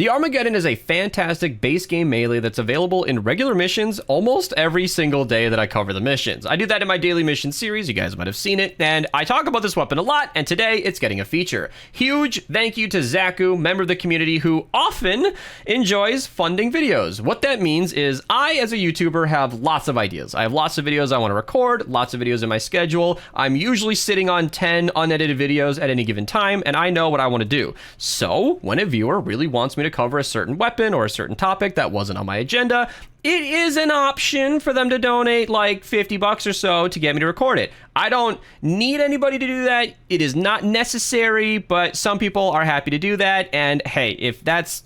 The Armaggeddon is a fantastic base game melee that's available in regular missions almost every single day that I cover the missions. I do that in my daily mission series, you guys might have seen it, and I talk about this weapon a lot, and today it's getting a feature. Huge thank you to Zaku, member of the community who often enjoys funding videos. What that means is I, as a YouTuber, have lots of ideas. I have lots of videos I want to record, lots of videos in my schedule. I'm usually sitting on 10 unedited videos at any given time, and I know what I want to do. So, when a viewer really wants me to cover a certain weapon or a certain topic that wasn't on my agenda, it is an option for them to donate like 50 bucks or so to get me to record it. I don't need anybody to do that. It is not necessary, but some people are happy to do that. And hey, if that's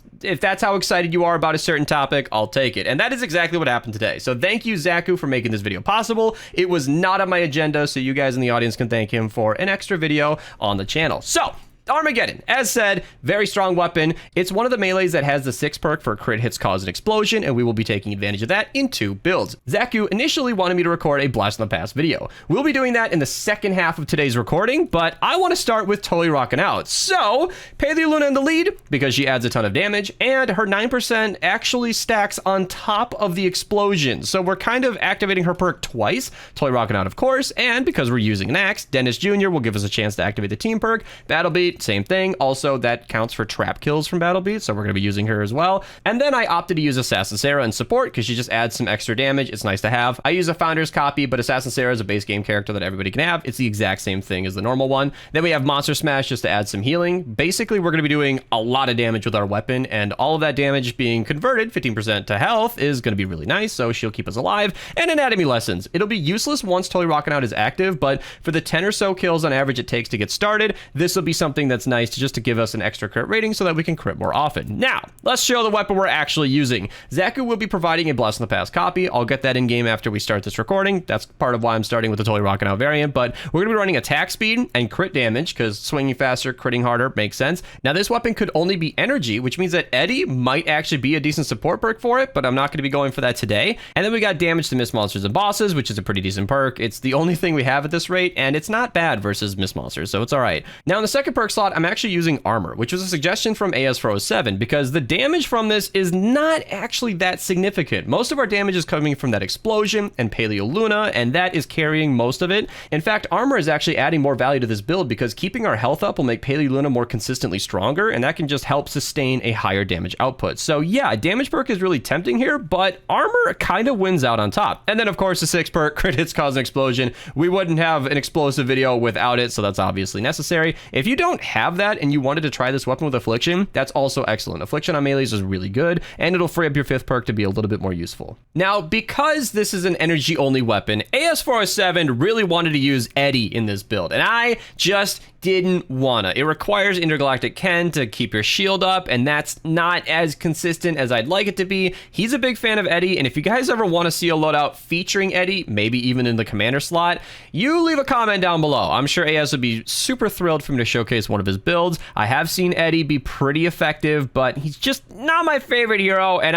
how excited you are about a certain topic, I'll take it. And that is exactly what happened today. So thank you, Zaku, for making this video possible. It was not on my agenda, so you guys in the audience can thank him for an extra video on the channel. So, Armaggeddon, as said, very strong weapon. It's one of the melees that has the 6 perk for crit hits cause an explosion, and we will be taking advantage of that in 2 builds. Zaku initially wanted me to record a Blast from the Past video. We'll be doing that in the second half of today's recording, but I want to start with Totally Rockin' Out. So, Paleoluna in the lead, because she adds a ton of damage, and her 9% actually stacks on top of the explosion. So we're kind of activating her perk twice, Totally Rockin' Out, of course, and because we're using an axe, Dennis Jr. will give us a chance to activate the team perk. Battle Beat, same thing. Also, that counts for trap kills from Battle Beat, so we're going to be using her as well. And then I opted to use Assassin Sarah in support because she just adds some extra damage. It's nice to have. I use a Founder's copy, but Assassin Sarah is a base game character that everybody can have. It's the exact same thing as the normal one. Then we have Monster Smash just to add some healing. Basically, we're going to be doing a lot of damage with our weapon, and all of that damage being converted 15% to health is going to be really nice, so she'll keep us alive. And Anatomy Lessons. It'll be useless once Totally Rockin' Out is active, but for the 10 or so kills on average it takes to get started, this will be something that's nice just to give us an extra crit rating so that we can crit more often. Now, let's show the weapon we're actually using. Zaku will be providing a Blast from the Past copy. I'll get that in game after we start this recording. That's part of why I'm starting with the Totally Rockin' Out variant, but we're going to be running attack speed and crit damage because swinging faster, critting harder makes sense. Now, this weapon could only be energy, which means that Eddie might actually be a decent support perk for it, but I'm not going to be going for that today. And then we got damage to miss monsters and bosses, which is a pretty decent perk. It's the only thing we have at this rate, and it's not bad versus miss monsters, so it's all right. Now, in the second perk slot, I'm actually using armor, which was a suggestion from AS407 because the damage from this is not actually that significant. Most of our damage is coming from that explosion and Paleoluna, and that is carrying most of it. In fact, armor is actually adding more value to this build because keeping our health up will make Paleoluna more consistently stronger, and that can just help sustain a higher damage output. So yeah, damage perk is really tempting here, but armor kind of wins out on top. And then of course the 6 perk, crit hits cause an explosion. We wouldn't have an explosive video without it, so that's obviously necessary. If you don't have that and you wanted to try this weapon with Affliction, that's also excellent. Affliction on melees is really good, and it'll free up your 5th perk to be a little bit more useful. Now, because this is an energy only weapon, AS407 really wanted to use Eddie in this build, and I just didn't wanna. It requires Intergalactic Ken to keep your shield up, and that's not as consistent as I'd like it to be. He's a big fan of Eddie, and if you guys ever want to see a loadout featuring Eddie, maybe even in the commander slot, you leave a comment down below. I'm sure AS would be super thrilled for me to showcase one of his builds. I have seen Eddie be pretty effective, but he's just not my favorite hero, and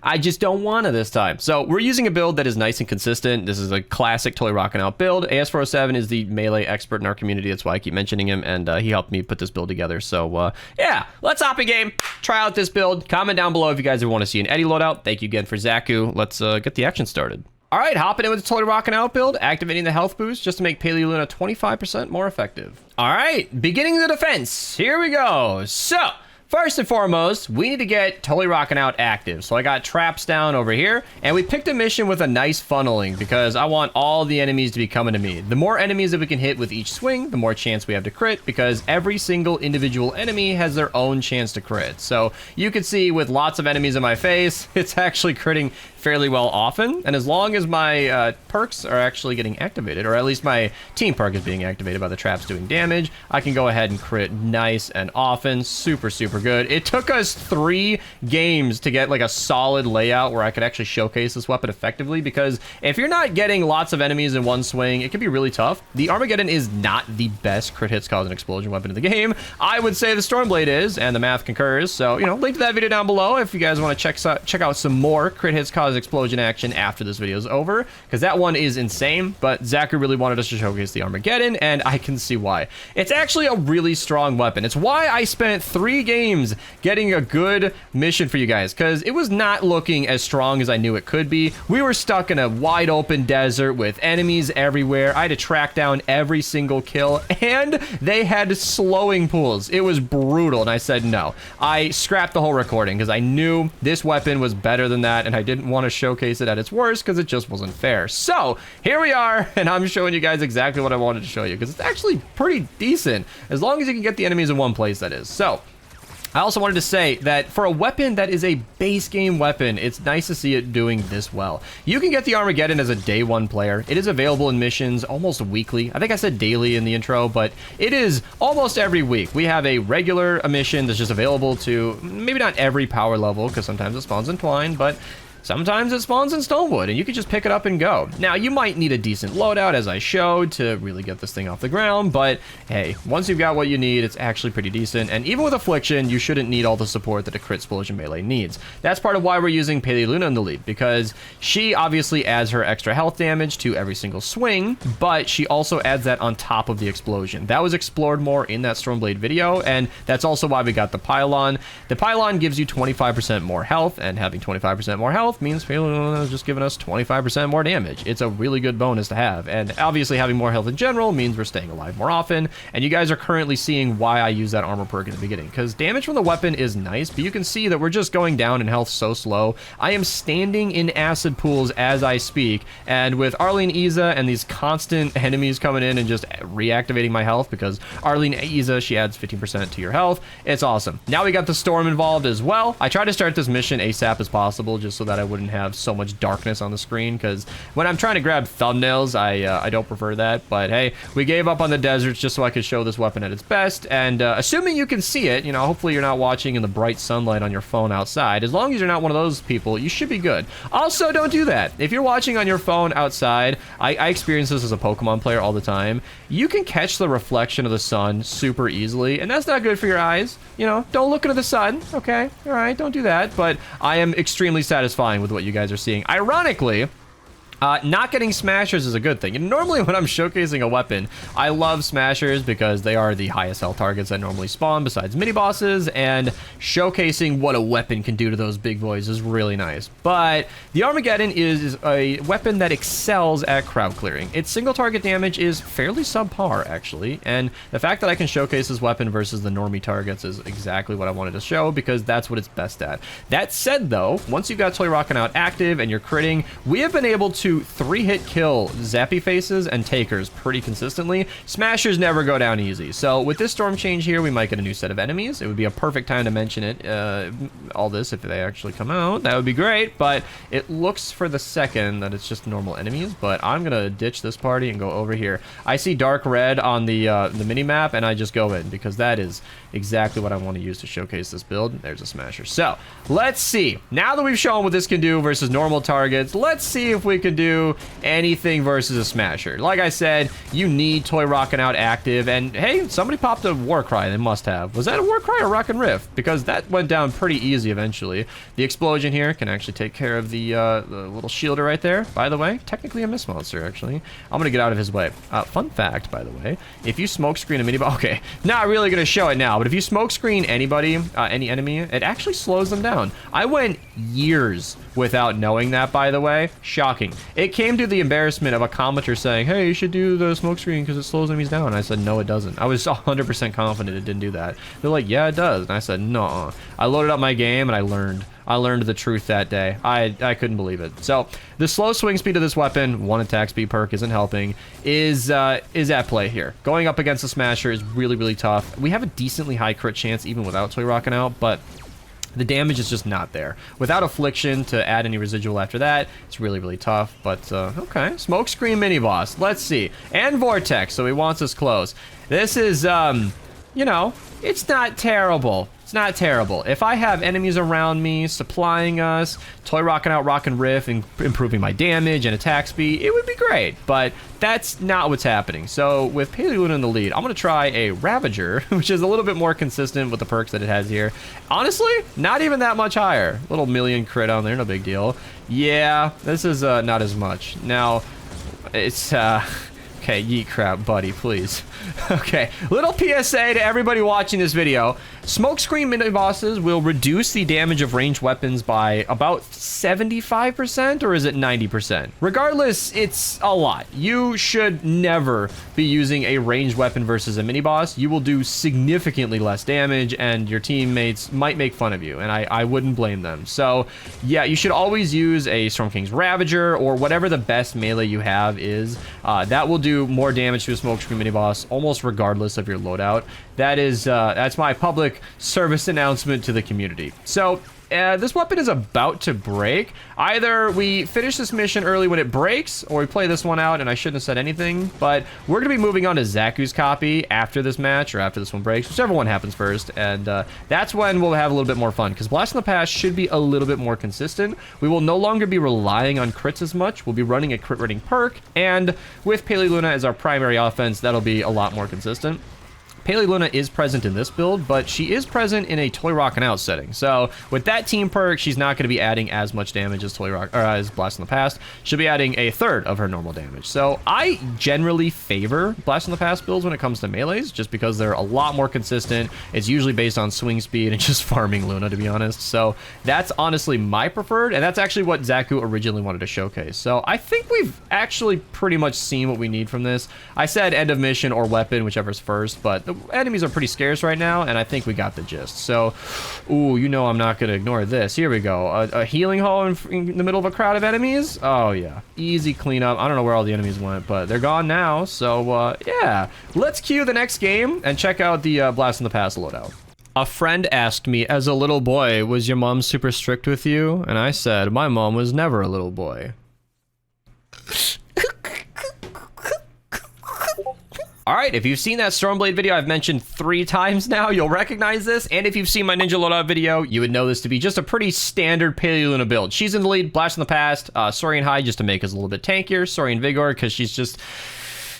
I just don't wanna this time. So we're using a build that is nice and consistent. This is a classic Totally Rockin' Out build. AS407 is the melee expert in our community. That's why I keep mentioning him, and he helped me put this build together. So yeah, let's hop in game, try out this build. Comment down below if you guys ever want to see an Eddie loadout. Thank you again for Zaku. Let's get the action started. All right, hopping in with the Totally Rockin' Out build, activating the health boost just to make Paleoluna 25% more effective. All right, beginning the defense. Here we go. So, first and foremost, we need to get Totally Rockin' Out active. So I got traps down over here, and we picked a mission with a nice funneling because I want all the enemies to be coming to me. The more enemies that we can hit with each swing, the more chance we have to crit because every single individual enemy has their own chance to crit. So you can see with lots of enemies in my face, it's actually critting fairly well often, and as long as my perks are actually getting activated, or at least my team perk is being activated by the traps doing damage, I can go ahead and crit nice and often. Super good. It took us 3 games to get like a solid layout where I could actually showcase this weapon effectively, because if you're not getting lots of enemies in one swing, it can be really tough. The Armaggeddon is not the best crit hits cause an explosion weapon in the game. I would say the Stormblade is, and the math concurs. So, you know, link to that video down below if you guys want to check out some more crit hits cause explosion action after this video is over, because that one is insane. But Zaku really wanted us to showcase the Armaggeddon, and I can see why. It's actually a really strong weapon. It's why I spent 3 games dreams getting a good mission for you guys, because it was not looking as strong as I knew it could be. We were stuck in a wide open desert with enemies everywhere. I had to track down every single kill, and they had slowing pools. It was brutal, and I said no. I scrapped the whole recording because I knew this weapon was better than that, and I didn't want to showcase it at its worst because it just wasn't fair. So here we are, and I'm showing you guys exactly what I wanted to show you, because it's actually pretty decent, as long as you can get the enemies in one place, that is. So I also wanted to say that for a weapon that is a base game weapon, it's nice to see it doing this well. You can get the Armaggeddon as a day one player. It is available in missions almost weekly. I think I said daily in the intro, but it is almost every week. We have a regular mission that's just available to maybe not every power level, because sometimes it spawns in Twine, but sometimes it spawns in Stonewood, and you can just pick it up and go. Now, you might need a decent loadout, as I showed, to really get this thing off the ground, but hey, once you've got what you need, it's actually pretty decent, and even with Affliction, you shouldn't need all the support that a crit explosion melee needs. That's part of why we're using Paleluna in the lead, because she obviously adds her extra health damage to every single swing, but she also adds that on top of the explosion. That was explored more in that Stormblade video, and that's also why we got the Pylon. The Pylon gives you 25% more health, and having 25% more health means Paleluna is just giving us 25% more damage. It's a really good bonus to have, and obviously having more health in general means we're staying alive more often, and you guys are currently seeing why I use that armor perk in the beginning, because damage from the weapon is nice, but you can see that we're just going down in health so slow. I am standing in acid pools as I speak, and with Arlene Iza and these constant enemies coming in and just reactivating my health, because Arlene Iza, she adds 15% to your health. It's awesome. Now we got the storm involved as well. I tried to start this mission ASAP as possible, just so that I wouldn't have so much darkness on the screen, because when I'm trying to grab thumbnails, I don't prefer that. But hey, we gave up on the deserts just so I could show this weapon at its best, and assuming you can see it, you know, hopefully you're not watching in the bright sunlight on your phone outside. As long as you're not one of those people, you should be good. Also, don't do that. If you're watching on your phone outside, I experience this as a Pokemon player all the time. You can catch the reflection of the sun super easily, and that's not good for your eyes. You know, don't look into the sun, okay? All right, don't do that. But I am extremely satisfying with what you guys are seeing. Ironically, not getting smashers is a good thing. And normally when I'm showcasing a weapon, I love smashers because they are the highest health targets that normally spawn besides mini bosses, and showcasing what a weapon can do to those big boys is really nice. But the Armaggeddon is a weapon that excels at crowd clearing. Its single target damage is fairly subpar, actually, and the fact that I can showcase this weapon versus the normie targets is exactly what I wanted to show, because that's what it's best at. That said, though, once you've got Toy Rockin' Out active and you're critting, we have been able to 3-hit kill Zappy Faces and Takers pretty consistently. Smashers never go down easy. So with this storm change here, we might get a new set of enemies. It would be a perfect time to mention it, all this, if they actually come out. That would be great, but it looks for the second that it's just normal enemies, but I'm gonna ditch this party and go over here. I see dark red on the mini-map, and I just go in, because that is exactly what I want to use to showcase this build. There's a smasher. So let's see. Now that we've shown what this can do versus normal targets, let's see if we can do anything versus a smasher. Like I said, you need Toy Rockin' Out active, and hey, somebody popped a war cry. They must have. Was that a war cry or Rockin' Rift? Because that went down pretty easy eventually. The explosion here can actually take care of the little shielder right there. By the way, technically a miss monster, actually. I'm gonna get out of his way. Fun fact, by the way, if you smoke screen a mini, okay, not really gonna show it now, but if you smoke screen anybody, any enemy, it actually slows them down. I went years without knowing that, by the way. Shocking. It came to the embarrassment of a commenter saying, hey, you should do the smoke screen because it slows enemies down. I said, no, it doesn't. I was 100% confident it didn't do that. They're like, yeah, it does. And I said, no. I loaded up my game and I learned the truth that day. I couldn't believe it. So the slow swing speed of this weapon, one attack speed perk isn't helping, is at play here. Going up against a smasher is really, really tough. We have a decently high crit chance even without Toy Rockin' Out, but the damage is just not there. Without Affliction to add any residual after that, it's really, really tough. But okay, Smokescreen mini boss. Let's see. And Vortex, so he wants us close. This is you know, it's not terrible. It's not terrible. If I have enemies around me supplying us, Toy Rockin' Out, Rockin' Riff, and improving my damage and attack speed, it would be great. But that's not what's happening. So with Paleluna in the lead, I'm going to try a Ravager, which is a little bit more consistent with the perks that it has here. Honestly, not even that much higher. Little million crit on there, no big deal. Yeah, this is not as much. Now, it's... Okay, yeet crap, buddy, please. Okay, little PSA to everybody watching this video. Smokescreen mini bosses will reduce the damage of ranged weapons by about 75%, or is it 90%? Regardless, it's a lot. You should never be using a ranged weapon versus a mini boss. You will do significantly less damage, and your teammates might make fun of you, and I wouldn't blame them. So yeah, you should always use a Storm King's Ravager or whatever the best melee you have is. That will do more damage to a Smokescreen mini boss almost regardless of your loadout. That's my public service announcement to the community. So this weapon is about to break. Either we finish this mission early when it breaks, or we play this one out, and I shouldn't have said anything, but we're going to be moving on to Zaku's copy after this match, or after this one breaks, whichever one happens first, and that's when we'll have a little bit more fun, because Blast from the Past should be a little bit more consistent. We will no longer be relying on crits as much. We'll be running a crit rating perk, and with Pele Luna as our primary offense, that'll be a lot more consistent. Pele Luna is present in this build, but she is present in a Toy Rockin' Out setting. So with that team perk, she's not going to be adding as much damage as as Blast from the Past. She'll be adding a third of her normal damage. So I generally favor Blast from the Past builds when it comes to melees, just because they're a lot more consistent. It's usually based on swing speed and just farming Luna, to be honest. So that's honestly my preferred, and that's actually what Zaku originally wanted to showcase. So I think we've actually pretty much seen what we need from this. I said end of mission or weapon, whichever's first, but the enemies are pretty scarce right now, and I think we got the gist. So, ooh, you know I'm not going to ignore this. Here we go. A healing hole in the middle of a crowd of enemies? Oh, yeah. Easy cleanup. I don't know where all the enemies went, but they're gone now. So, yeah. Let's cue the next game and check out the Blast from the Past loadout. A friend asked me, as a little boy, was your mom super strict with you? And I said, my mom was never a little boy. All right, if you've seen that Stormblade video I've mentioned 3 times now, you'll recognize this. And if you've seen my Ninja Loadout video, you would know this to be just a pretty standard Pele Luna build. She's in the lead, Blast from the Past, Saurian High just to make us a little bit tankier, Saurian Vigor because she's just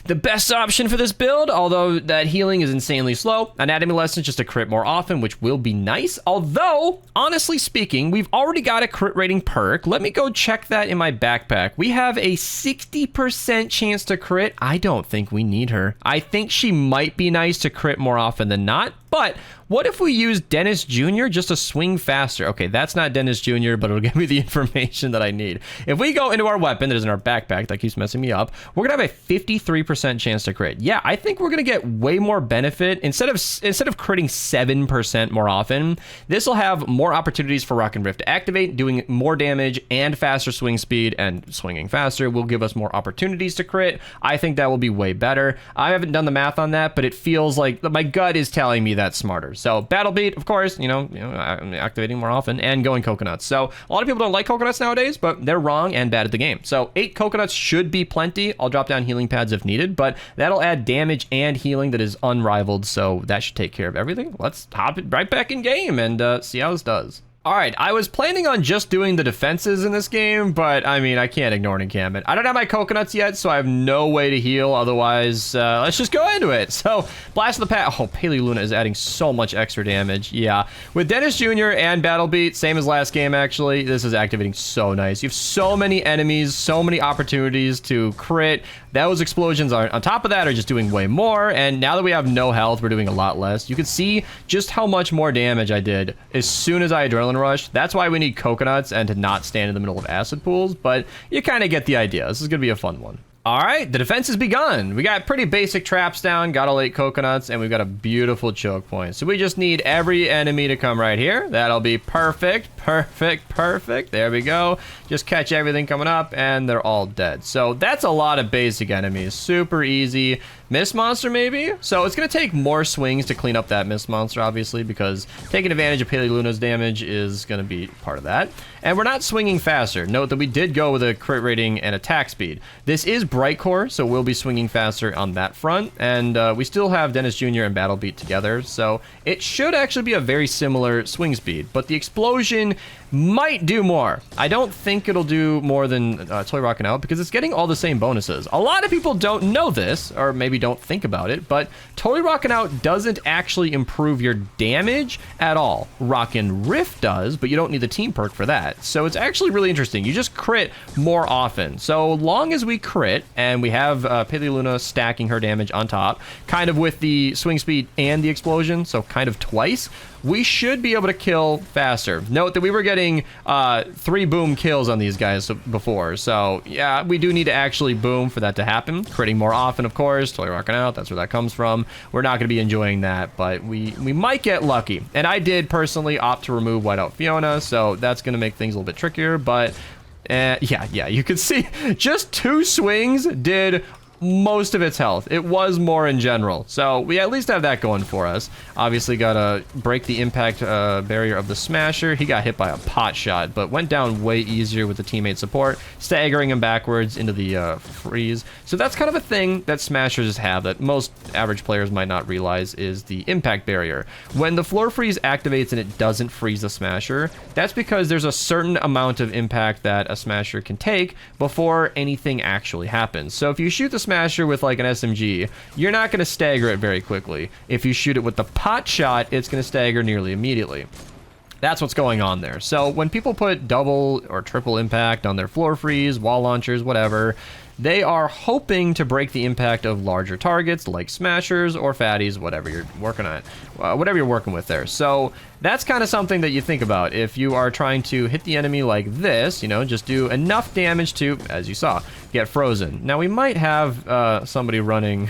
the best option for this build, although that healing is insanely slow. Anatomy Lessons just to crit more often, which will be nice. Although, honestly speaking, we've already got a crit rating perk. Let me go check that in my backpack. We have a 60% chance to crit. I don't think we need her. I think she might be nice to crit more often than not. But what if we use Dennis Jr. just to swing faster? Okay, that's not Dennis Jr., but it'll give me the information that I need. If we go into our weapon that is in our backpack, that keeps messing me up, we're going to have a 53% chance to crit. Yeah, I think we're going to get way more benefit. Instead of critting 7% more often, this will have more opportunities for Rock and Rift to activate, doing more damage and faster swing speed, and swinging faster will give us more opportunities to crit. I think that will be way better. I haven't done the math on that, but it feels like my gut is telling me that's smarter. So Battle Beat, of course, you know, I'm activating more often, and going coconuts. So a lot of people don't like coconuts nowadays, but they're wrong and bad at the game. So 8 coconuts should be plenty. I'll drop down healing pads if needed, but that'll add damage and healing that is unrivaled. So that should take care of everything. Let's hop it right back in game and see how this does. All right, I was planning on just doing the defenses in this game, but I mean, I can't ignore an encampment. I don't have my coconuts yet, so I have no way to heal. Otherwise, let's just go into it. So, Blast of the Past. Oh, Pele Luna is adding so much extra damage. Yeah, with Dennis Jr. and Battle Beat, same as last game, actually, this is activating so nice. You have so many enemies, so many opportunities to crit. Those explosions on top of that are just doing way more, and now that we have no health, we're doing a lot less. You can see just how much more damage I did as soon as I adrenaline rush. That's why we need coconuts and to not stand in the middle of acid pools, but you kind of get the idea. This is going to be a fun one. All right, the defense has begun. We got pretty basic traps down, got all 8 coconuts, and we've got a beautiful choke point. So we just need every enemy to come right here. That'll be perfect, perfect, perfect. There we go. Just catch everything coming up, and they're all dead. So that's a lot of basic enemies. Super easy. Mist Monster, maybe? So it's going to take more swings to clean up that Mist Monster, obviously, because taking advantage of Pele Luna's damage is going to be part of that. And we're not swinging faster. Note that we did go with a crit rating and attack speed. This is Bright Core, so we'll be swinging faster on that front. And we still have Dennis Jr. and Battle Beat together, so it should actually be a very similar swing speed. But the explosion might do more. I don't think it'll do more than Toy Rockin' Out because it's getting all the same bonuses. A lot of people don't know this, or maybe don't think about it, but Toy Rockin' Out doesn't actually improve your damage at all. Rockin' Rift does, but you don't need the team perk for that. So it's actually really interesting. You just crit more often. So long as we crit, and we have Pele Luna stacking her damage on top, kind of with the swing speed and the explosion, so kind of twice, we should be able to kill faster. Note that we were getting 3 boom kills on these guys before. So yeah, we do need to actually boom for that to happen. Critting more often, of course. Totally rocking out. That's where that comes from. We're not going to be enjoying that, but we might get lucky. And I did personally opt to remove Whiteout Fiona, so that's going to make things a little bit trickier. But yeah, you can see just 2 swings did most of its health. It was more in general, so we at least have that going for us. Obviously gotta break the impact barrier of the Smasher. He got hit by a pot shot, but went down way easier with the teammate support, staggering him backwards into the freeze. So that's kind of a thing that Smashers have that most average players might not realize, is the impact barrier. When the floor freeze activates and it doesn't freeze the Smasher, that's because there's a certain amount of impact that a Smasher can take before anything actually happens. So if you shoot the Smasher with like an SMG, you're not going to stagger it very quickly. If you shoot it with the pot shot, it's going to stagger nearly immediately. That's what's going on there. So when people put double or triple impact on their floor freeze, wall launchers, whatever, they are hoping to break the impact of larger targets like Smashers or Fatties, whatever you're working on, whatever you're working with there. So that's kind of something that you think about if you are trying to hit the enemy like this, you know, just do enough damage to, as you saw, get frozen. Now we might have somebody running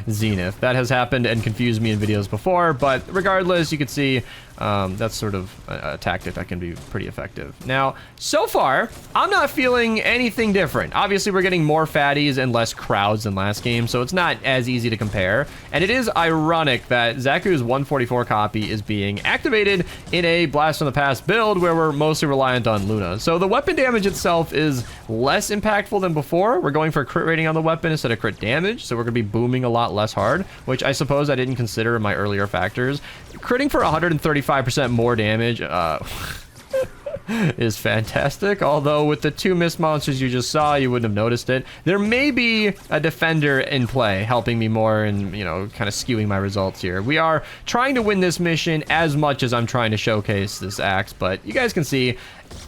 Zenith. That has happened and confused me in videos before, but regardless, you can see that's sort of a tactic that can be pretty effective. Now, so far, I'm not feeling anything different. Obviously, we're getting more Fatties and less crowds than last game, so it's not as easy to compare. And it is ironic that Zaku's 144 copy is being activated in a Blast from the Past build where we're mostly reliant on Luna. So the weapon damage itself is less impactful than before. We're going for crit rating on the weapon instead of crit damage, so we're going to be booming a lot less hard, which I suppose I didn't consider in my earlier factors. Critting for 135% more damage is fantastic, although with the 2 mist monsters you just saw, you wouldn't have noticed it. There may be a defender in play helping me more and, you know, kind of skewing my results here. We are trying to win this mission as much as I'm trying to showcase this axe, but you guys can see,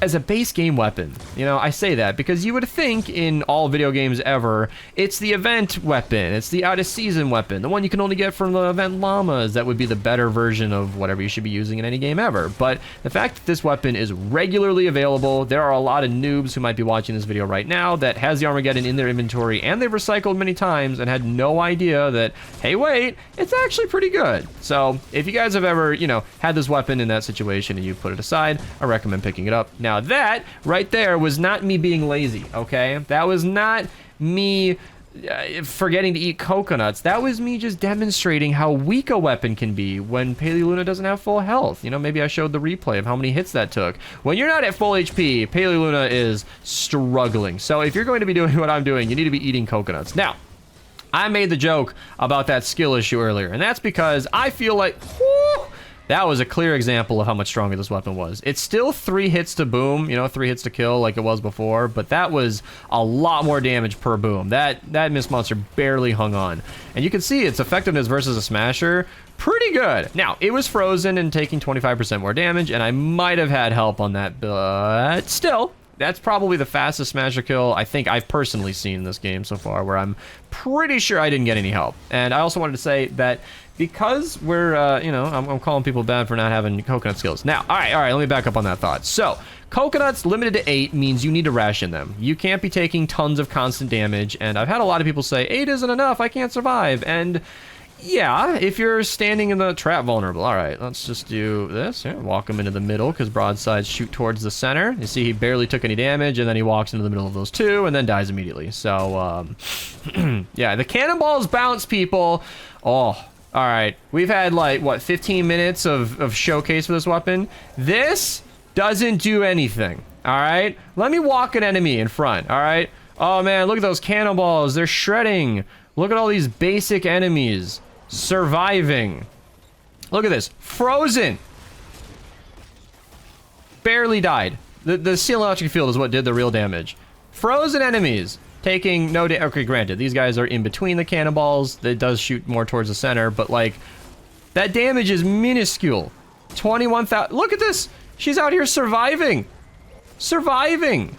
as a base game weapon, you know, I say that because you would think in all video games ever, it's the event weapon, it's the out of season weapon, the one you can only get from the event llamas, that would be the better version of whatever you should be using in any game ever. But the fact that this weapon is regularly available, there are a lot of noobs who might be watching this video right now that has the Armaggeddon in their inventory and they've recycled many times and had no idea that, hey wait, it's actually pretty good. So if you guys have ever, you know, had this weapon in that situation and you put it aside, I recommend picking it up. Now that right there was not me being lazy, okay? That was not me forgetting to eat coconuts. That was me just demonstrating how weak a weapon can be when Paley Luna doesn't have full health. You know, maybe I showed the replay of how many hits that took. When you're not at full HP, Paley Luna is struggling. So if you're going to be doing what I'm doing, you need to be eating coconuts. Now, I made the joke about that skill issue earlier, and that's because I feel like, whoo, that was a clear example of how much stronger this weapon was. It's still 3 hits to boom, you know, 3 hits to kill like it was before, but that was a lot more damage per boom. That Mist Monster barely hung on. And you can see its effectiveness versus a Smasher, pretty good. Now, it was frozen and taking 25% more damage, and I might have had help on that, but still, that's probably the fastest Smasher kill I think I've personally seen in this game so far, where I'm pretty sure I didn't get any help. And I also wanted to say that because we're, you know, I'm calling people bad for not having coconut skills. Now, all right, let me back up on that thought. So, coconuts limited to 8 means you need to ration them. You can't be taking tons of constant damage, and I've had a lot of people say, 8 isn't enough, I can't survive, and yeah, if you're standing in the trap vulnerable. All right, let's just do this. Yeah, walk him into the middle because broadsides shoot towards the center. You see he barely took any damage, and then he walks into the middle of those 2 and then dies immediately. So, yeah, the cannonballs bounce, people. Oh, all right. We've had, like, what, 15 minutes of showcase for this weapon? This doesn't do anything, all right? Let me walk an enemy in front, all right? Oh, man, look at those cannonballs. They're shredding. Look at all these basic enemies surviving. Look at this. Frozen. Barely died. The Seal Electric Field is what did the real damage. Frozen enemies taking no damage. Okay, granted, these guys are in between the cannonballs. It does shoot more towards the center, but like, that damage is minuscule. 21,000. Look at this. She's out here surviving. Surviving.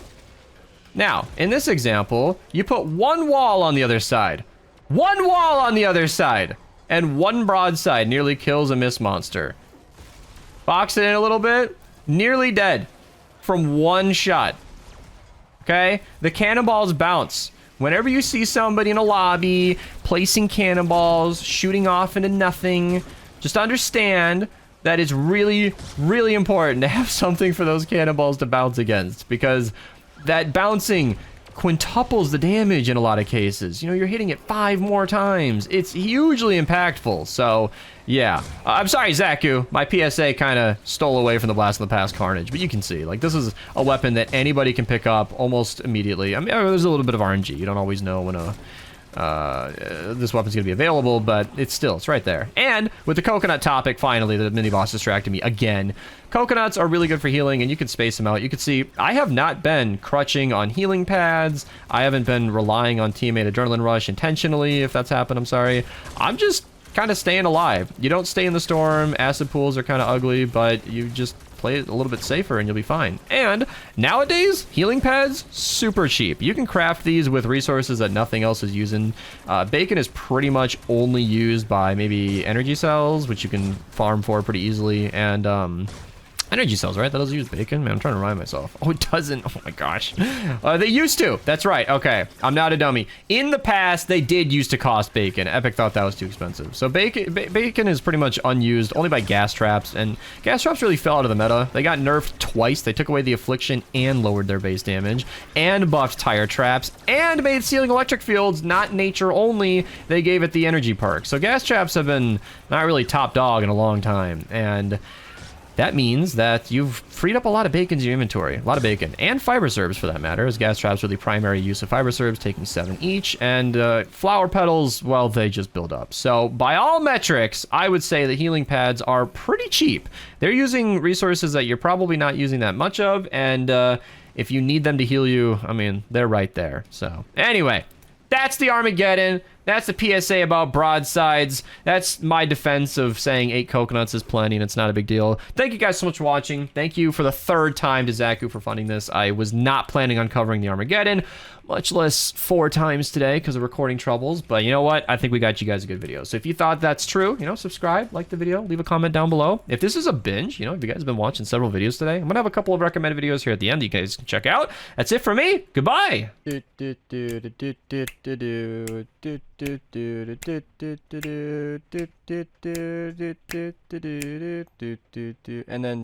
Now, in this example, you put 1 wall on the other side. 1 wall on the other side. And 1 broadside nearly kills a Mist Monster. Box it in a little bit. Nearly dead from one shot. Okay? The cannonballs bounce. Whenever you see somebody in a lobby placing cannonballs, shooting off into nothing, just understand that it's really, really important to have something for those cannonballs to bounce against, because that bouncing quintuples the damage in a lot of cases. You know, you're hitting it 5 more times. It's hugely impactful. So, yeah. I'm sorry, Zaku. My PSA kind of stole away from the Blast of the Past Carnage, but you can see, like, this is a weapon that anybody can pick up almost immediately. I mean, there's a little bit of RNG. You don't always know when this weapon's going to be available, but it's right there. And with the coconut topic, finally, the mini-boss distracted me again. Coconuts are really good for healing, and you can space them out. You can see, I have not been crutching on healing pads. I haven't been relying on teammate Adrenaline Rush intentionally. If that's happened, I'm sorry. I'm just kind of staying alive. You don't stay in the storm. Acid pools are kind of ugly, but you just play it a little bit safer and you'll be fine. And nowadays, healing pads, super cheap. You can craft these with resources that nothing else is using. Bacon is pretty much only used by maybe energy cells, which you can farm for pretty easily, and energy cells, right? That doesn't use bacon? Man, I'm trying to remind myself. Oh, it doesn't. Oh my gosh. They used to. That's right. Okay. I'm not a dummy. In the past, they did used to cost bacon. Epic thought that was too expensive. So bacon is pretty much unused only by gas traps, and gas traps really fell out of the meta. They got nerfed twice. They took away the affliction and lowered their base damage, and buffed tire traps, and made sealing electric fields not nature only. They gave it the energy perk. So gas traps have been not really top dog in a long time, and that means that you've freed up a lot of bacon in your inventory. A lot of bacon. And fiber serbs, for that matter, as gas traps are the primary use of fiber serbs, taking 7 each. And flower petals, well, they just build up. So, by all metrics, I would say the healing pads are pretty cheap. They're using resources that you're probably not using that much of. And if you need them to heal you, I mean, they're right there. So, anyway, that's the Armaggeddon. That's the PSA about broadsides. That's my defense of saying 8 coconuts is plenty and it's not a big deal. Thank you guys so much for watching. Thank you for the 3rd time to Zaku for funding this. I was not planning on covering the Armaggeddon, much less 4 times today because of recording troubles. But you know what? I think we got you guys a good video. So if you thought that's true, you know, subscribe, like the video, leave a comment down below. If this is a binge, you know, if you guys have been watching several videos today, I'm going to have a couple of recommended videos here at the end that you guys can check out. That's it for me. Goodbye. And then